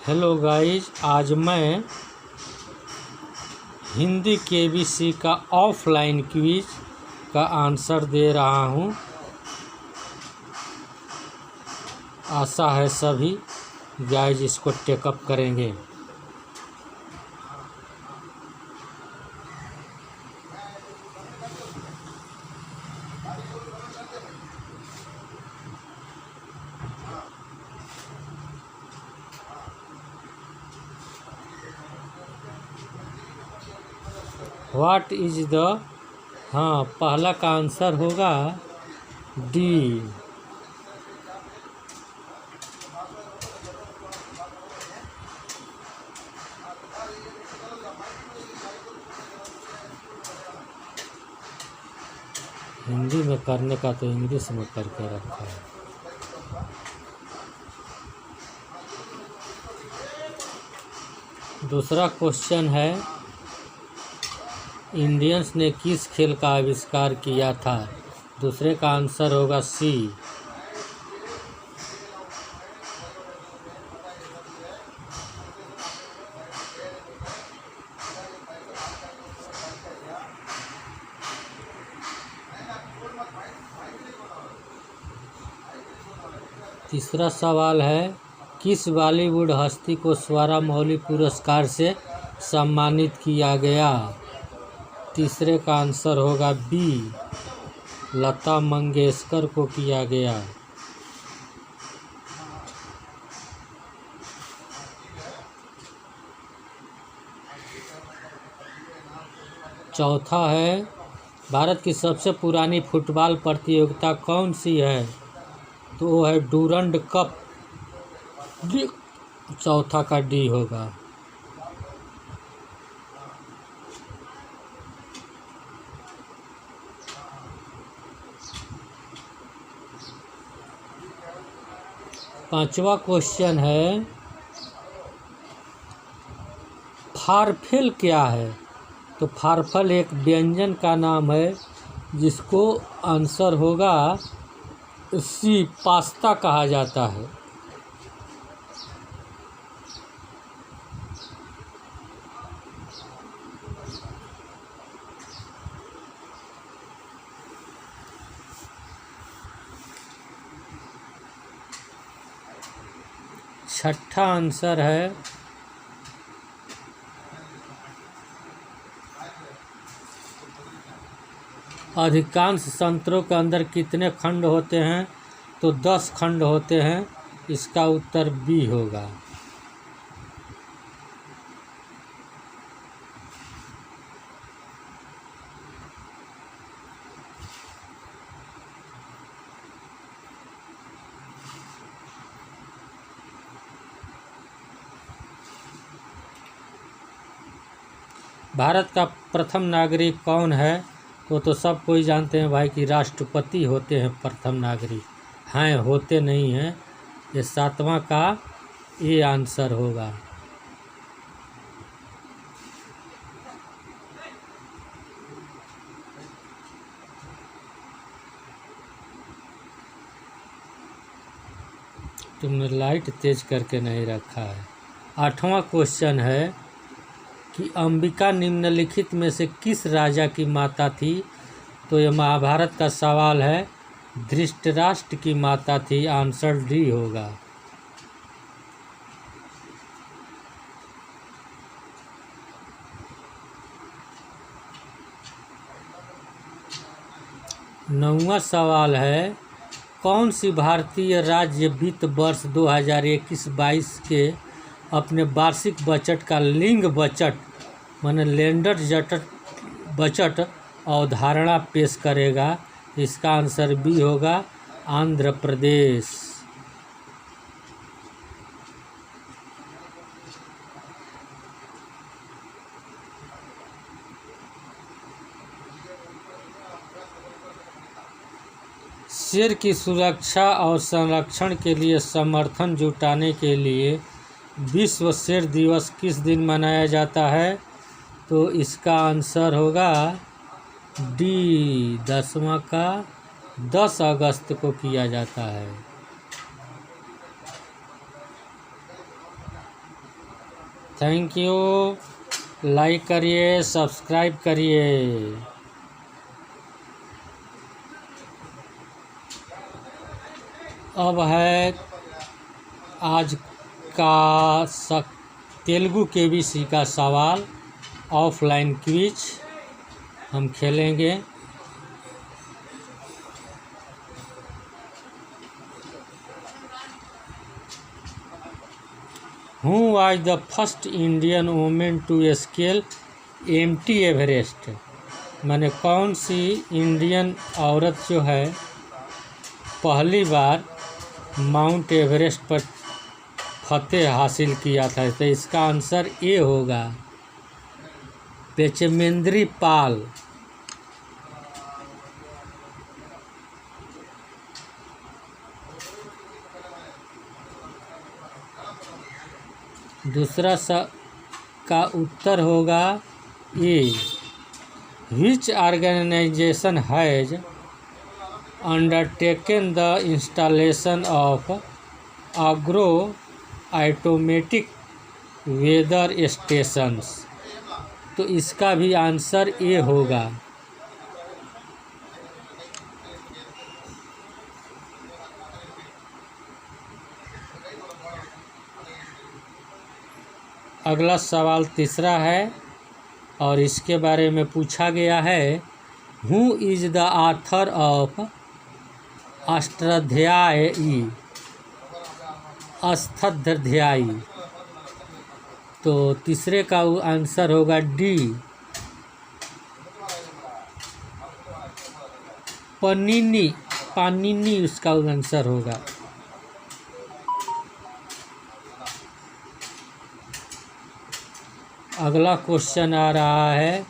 Hello guys, आज मैं Hindi KBC का ऑफलाइन क्विज का आंसर दे रहा हूं। आशा है सभी गाइज इसको टेकअप करेंगे। व्हाट इज द पहला का आंसर होगा डी। हिंदी में करने का तो इंग्लिश में करके रखा है। दूसरा क्वेश्चन है, इंडियंस ने किस खेल का आविष्कार किया था? दूसरे का आंसर होगा सी। तीसरा सवाल है, किस बॉलीवुड हस्ती को स्वरा मौली पुरस्कार से सम्मानित किया गया? तीसरे का आंसर होगा बी, लता मंगेशकर को किया गया। चौथा है, भारत की सबसे पुरानी फुटबॉल प्रतियोगिता कौन सी है? तो वो है डूरंड कप। चौथा का डी होगा। पांचवा क्वेश्चन है, फारफेल क्या है? तो फारफल एक व्यंजन का नाम है जिसको आंसर होगा सी, पास्ता कहा जाता है। छठा आंसर है, अधिकांश संतरों के अंदर कितने खंड होते हैं? तो 10 खंड होते हैं। इसका उत्तर बी होगा। भारत का प्रथम नागरिक कौन है? वो तो सब कोई जानते हैं भाई कि राष्ट्रपति होते हैं प्रथम नागरिक। हैं, होते नहीं हैं। ये 7वां का ए आंसर होगा। तुमने लाइट तेज करके नहीं रखा है। 8वां क्वेश्चन है कि अंबिका निम्नलिखित में से किस राजा की माता थी? तो यह महाभारत का सवाल है। धृतराष्ट्र की माता थी। आंसर डी होगा। नौवां सवाल है, कौन सी भारतीय राज्य वित्त वर्ष 2021-22 के अपने वार्षिक बजट का लिंग बजट माने लैंडर बजट अवधारणा पेश करेगा? इसका आंसर बी होगा, आंध्र प्रदेश। शेर की सुरक्षा और संरक्षण के लिए समर्थन जुटाने के लिए विश्व शेर दिवस किस दिन मनाया जाता है? तो इसका आंसर होगा डी, 10वां का 10 अगस्त को किया जाता है। Thank you. लाइक करिए, सब्सक्राइब करिए। अब है आज का तेलुगु केबीसी का सवाल, ऑफलाइन क्विज हम खेलेंगे। Who was the first Indian women to scale empty Everest? माने कौन सी इंडियन औरत जो है पहली बार माउंट एवरेस्ट पर फतेह हासिल किया था? तो इसका आंसर ए होगा, पेचेमेंद्री पाल। दूसरा का उत्तर होगा A. Which organization has undertaken the installation of agro automatic weather stations? तो इसका भी आंसर ए होगा। अगला सवाल तीसरा है और इसके बारे में पूछा गया है, who is the author of Ashtadhyayi? Ashtadhyayi. तो तीसरे का आंसर होगा डी, पानिनी उसका आंसर होगा। अगला क्वेश्चन आ रहा है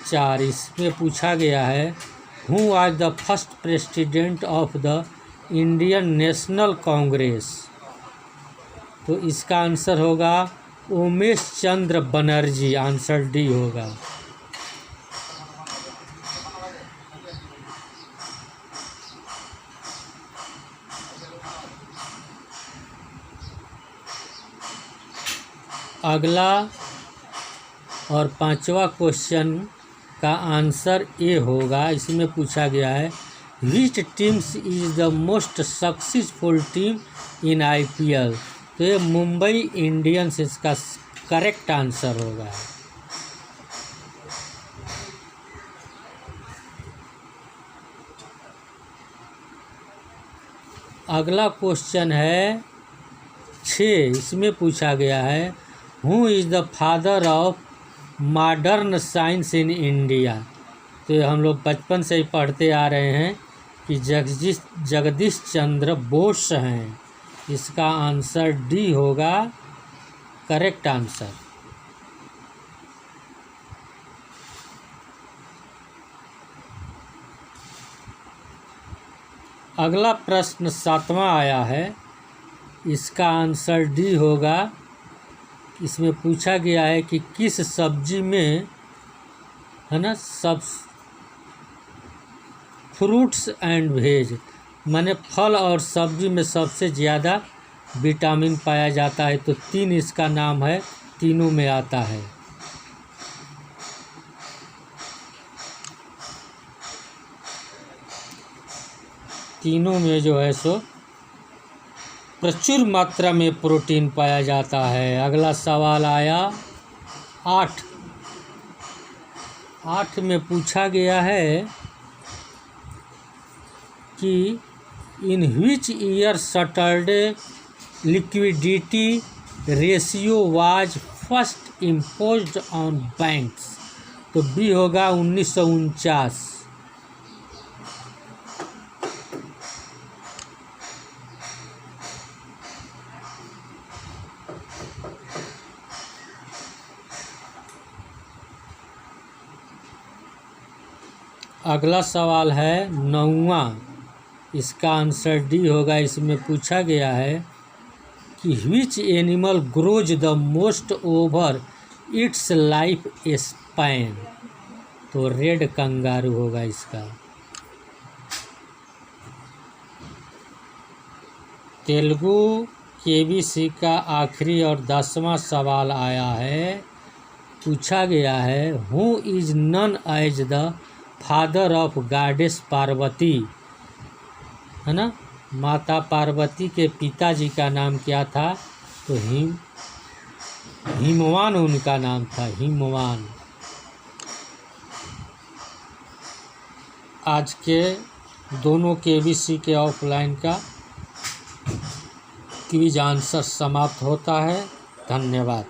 4। इसमें पूछा गया है, who was the first president of the Indian national Congress? तो इसका आंसर होगा उमेश चंद्र बनर्जी। आंसर डी होगा। अगला और 5वां क्वेश्चन का आंसर ए होगा। इसमें पूछा गया है, which teams is the most successful team in IPL? तो ये मुंबई इंडियंस इसका करेक्ट आंसर होगा। अगला क्वेश्चन है 6। इसमें पूछा गया है, who is the father of modern science in India? तो हम लोग बचपन से ही पढ़ते आ रहे हैं कि जगदीश चंद्र बोस हैं। इसका आंसर डी होगा, करेक्ट आंसर। अगला प्रश्न 7वां आया है। इसका आंसर डी होगा। इसमें पूछा गया है कि किस सब्जी में है ना सब फ्रूट्स एंड वेज, माने फल और सब्जी में सबसे ज़्यादा विटामिन पाया जाता है? तो 3 इसका नाम है, तीनों में आता है। तीनों में जो है सो प्रचुर मात्रा में प्रोटीन पाया जाता है। अगला सवाल आया 8। 8 में पूछा गया है कि in which year statutory liquidity ratio was first imposed on banks? तो बी होगा 1949। अगला सवाल है 9वां। इसका आंसर डी होगा। इसमें पूछा गया है कि which animal grows the most over it's life span? तो रेड कंगारू होगा इसका। तेलुगु केबीसी का आखिरी और 10वां सवाल आया है। पूछा गया है, who is known as the father of goddess Parvati, है ना। माता पार्वती के पिताजी का नाम क्या था? तो हिमवान उनका नाम था, हिमवान। आज के दोनों केबीसी के ऑफलाइन का क्विज आंसर समाप्त होता है। धन्यवाद।